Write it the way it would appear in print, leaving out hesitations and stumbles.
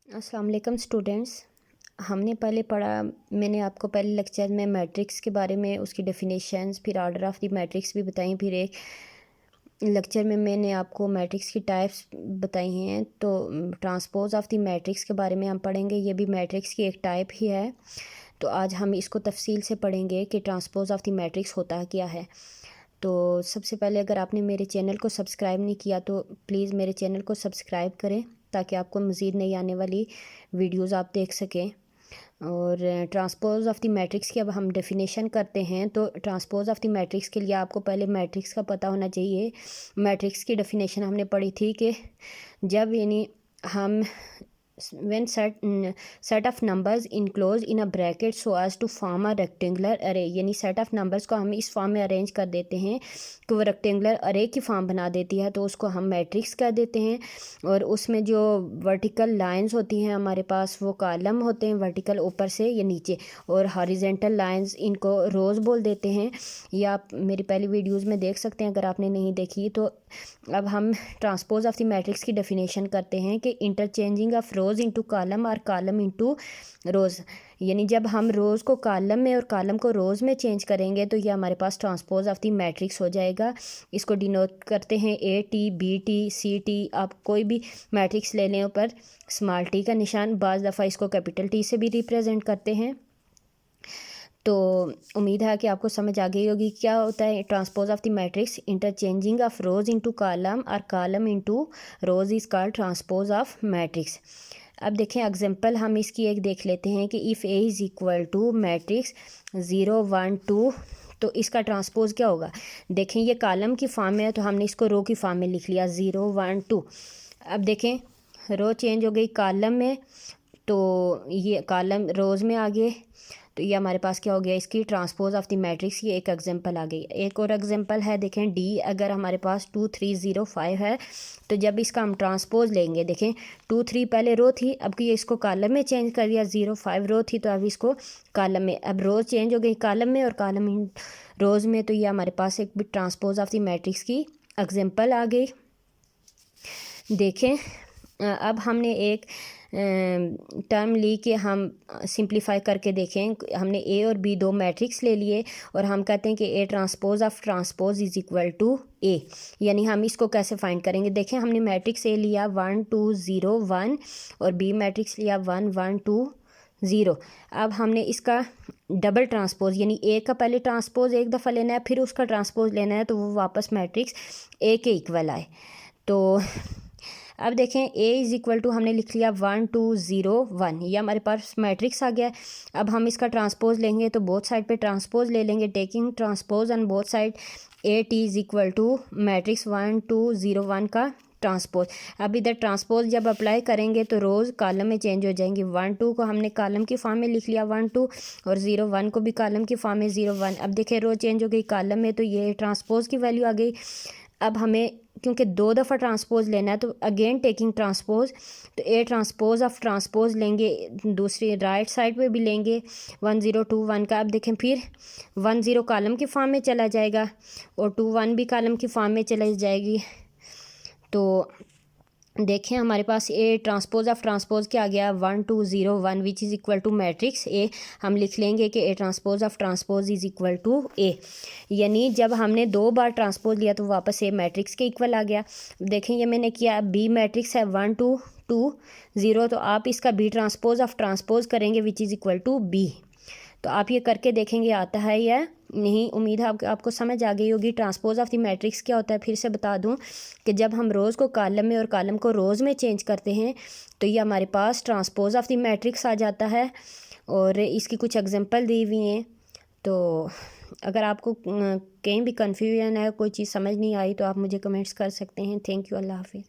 अस्सलाम वालेकुम स्टूडेंट्स। हमने पहले पढ़ा, मैंने आपको पहले लेक्चर में मैट्रिक्स के बारे में, उसकी डेफिनेशंस, फिर ऑर्डर ऑफ द मैट्रिक्स भी बताई। फिर एक लेक्चर में मैंने आपको मैट्रिक्स की टाइप्स बताई हैं। तो ट्रांसपोज ऑफ द मैट्रिक्स के बारे में हम पढ़ेंगे। ये भी मैट्रिक्स की एक टाइप ही है। तो आज हम इसको तफसील से पढ़ेंगे कि ट्रांसपोज ऑफ द मैट्रिक्स होता क्या है। तो सबसे पहले अगर आपने मेरे चैनल को सब्सक्राइब नहीं किया तो प्लीज़ मेरे चैनल को सब्सक्राइब करें ताकि आपको मज़ीद नई आने वाली वीडियोस आप देख सकें। और ट्रांसपोज ऑफ द मैट्रिक्स की अब हम डेफिनेशन करते हैं। तो ट्रांसपोज ऑफ द मैट्रिक्स के लिए आपको पहले मैट्रिक्स का पता होना चाहिए। मैट्रिक्स की डेफिनेशन हमने पढ़ी थी कि जब यानी हम when set of numbers enclosed in a bracket so as to form a rectangular array, यानी सेट ऑफ नंबर्स को हम इस फॉर्म में अरेंज कर देते हैं कि वो रेक्टेंगुलर अरे की फॉर्म बना देती है, तो उसको हम मैट्रिक्स कह देते हैं। और उसमें जो वर्टिकल लाइंस होती हैं हमारे पास वो कॉलम होते हैं, वर्टिकल ऊपर से या नीचे, और हॉरिजेंटल लाइंस इनको रोज़ बोल देते हैं। या आप मेरी पहली वीडियोज़ में देख सकते हैं अगर आपने नहीं देखी तो। अब हम ट्रांसपोज ऑफ द मैट्रिक्स की डेफिनेशन करते हैं कि interchanging of rows into column और कॉलम इनटू रोज़, यानी जब हम रोज़ को कॉलम में और कॉलम को रोज़ में चेंज करेंगे तो ये हमारे पास ट्रांसपोज ऑफ द मैट्रिक्स हो जाएगा। इसको डिनोट करते हैं AT, BT, CT। आप कोई भी मैट्रिक्स ले लें ऊपर स्मॉल टी का निशान, बाज़ दफ़ा इसको कैपिटल T से भी रिप्रेजेंट करते हैं। तो उम्मीद है कि आपको समझ आ गई होगी क्या होता है transpose of the matrix. Interchanging of rows into column और column into rows is called transpose of matrix. अब देखें एग्जांपल हम इसकी एक देख लेते हैं कि if A is equal to matrix 0 1 2, तो इसका ट्रांसपोज क्या होगा। देखें ये कॉलम की फॉर्म में है तो हमने इसको रो की फॉर्म में लिख लिया 0 1 2। अब देखें रो चेंज हो गई कॉलम में, तो ये कॉलम रोज़ में आ गए, तो ये हमारे पास क्या हो गया, इसकी ट्रांसपोज ऑफ द मैट्रिक्स की एक एग्जांपल आ गई। एक और एग्जांपल है, देखें D अगर हमारे पास 2 3 0 5 है, तो जब इसका हम ट्रांसपोज लेंगे, देखें 2 3 पहले रो थी, अब कि इसको कॉलम में चेंज कर दिया, 0 5 रो थी तो अब इसको कॉलम में, अब रोज़ चेंज हो गई कॉलम में और कॉलम रोज़ में, तो ये हमारे पास एक भी ट्रांसपोज ऑफ द मैट्रिक्स की एग्जांपल आ गई। देखें अब हमने एक टर्म ली कि हम सिंप्लीफाई करके देखें। हमने A और B दो मैट्रिक्स ले लिए और हम कहते हैं कि A transpose of transpose is equal to A, यानी हम इसको कैसे फाइंड करेंगे। देखें हमने मैट्रिक्स A लिया 1 2 0 1 और B मैट्रिक्स लिया 1 1 2 0। अब हमने इसका डबल ट्रांसपोज यानी A का पहले ट्रांसपोज एक दफ़ा लेना है, फिर उसका ट्रांसपोज लेना है, तो वो वापस मैट्रिक्स A के इक्वल आए। तो अब देखें A इज़ इक्वल टू हमने लिख लिया 1 2 0 1, ये हमारे पास मैट्रिक्स आ गया। अब हम इसका ट्रांसपोज लेंगे तो बोथ साइड पे ट्रांसपोज ले लेंगे, taking transpose on both side AT is equal to matrix 1 2 0 1 का ट्रांसपोज। अब इधर ट्रांसपोज जब अप्लाई करेंगे तो रोज़ कॉलम में चेंज हो जाएंगी। 1 2 को हमने कॉलम की फॉर्म में लिख लिया 1 2, और 0 1 को भी कॉलम की फॉर्म में 0 1। अब देखें रो चेंज हो गई कॉलम में, तो ये ट्रांसपोज की वैल्यू आ गई। अब हमें क्योंकि दो दफ़ा ट्रांसपोज लेना है तो अगेन टेकिंग ट्रांसपोज, तो A ट्रांसपोज ऑफ ट्रांसपोज लेंगे, दूसरी राइट साइड पे भी लेंगे 1 0 2 1 का। अब देखें फिर 1 0 कॉलम की फॉर्म में चला जाएगा और 2 1 भी कॉलम की फॉर्म में चला जाएगी। तो देखें हमारे पास A ट्रांसपोज ऑफ ट्रांसपोज क्या आ गया 1 2 0 1 which is equal to matrix A। हम लिख लेंगे कि A transpose of transpose is equal to A, यानी जब हमने दो बार ट्रांसपोज लिया तो वापस A मैट्रिक्स के इक्वल आ गया। देखें ये मैंने किया, B मैट्रिक्स है 1 2 2 0, तो आप इसका B ट्रांसपोज ऑफ ट्रांसपोज करेंगे which is equal to B। तो आप ये करके देखेंगे आता है या नहीं। उम्मीद है आपको समझ आ गई होगी। ट्रांसपोज ऑफ द मैट्रिक्स क्या होता है फिर से बता दूं कि जब हम रोज़ को कॉलम में और कॉलम को रोज़ में चेंज करते हैं तो ये हमारे पास ट्रांसपोज ऑफ द मैट्रिक्स आ जाता है, और इसकी कुछ एग्जांपल दी हुई हैं। तो अगर आपको कहीं भी कन्फ्यूजन है, कोई चीज़ समझ नहीं आई, तो आप मुझे कमेंट्स कर सकते हैं। थैंक यू, अल्लाह हाफिज़।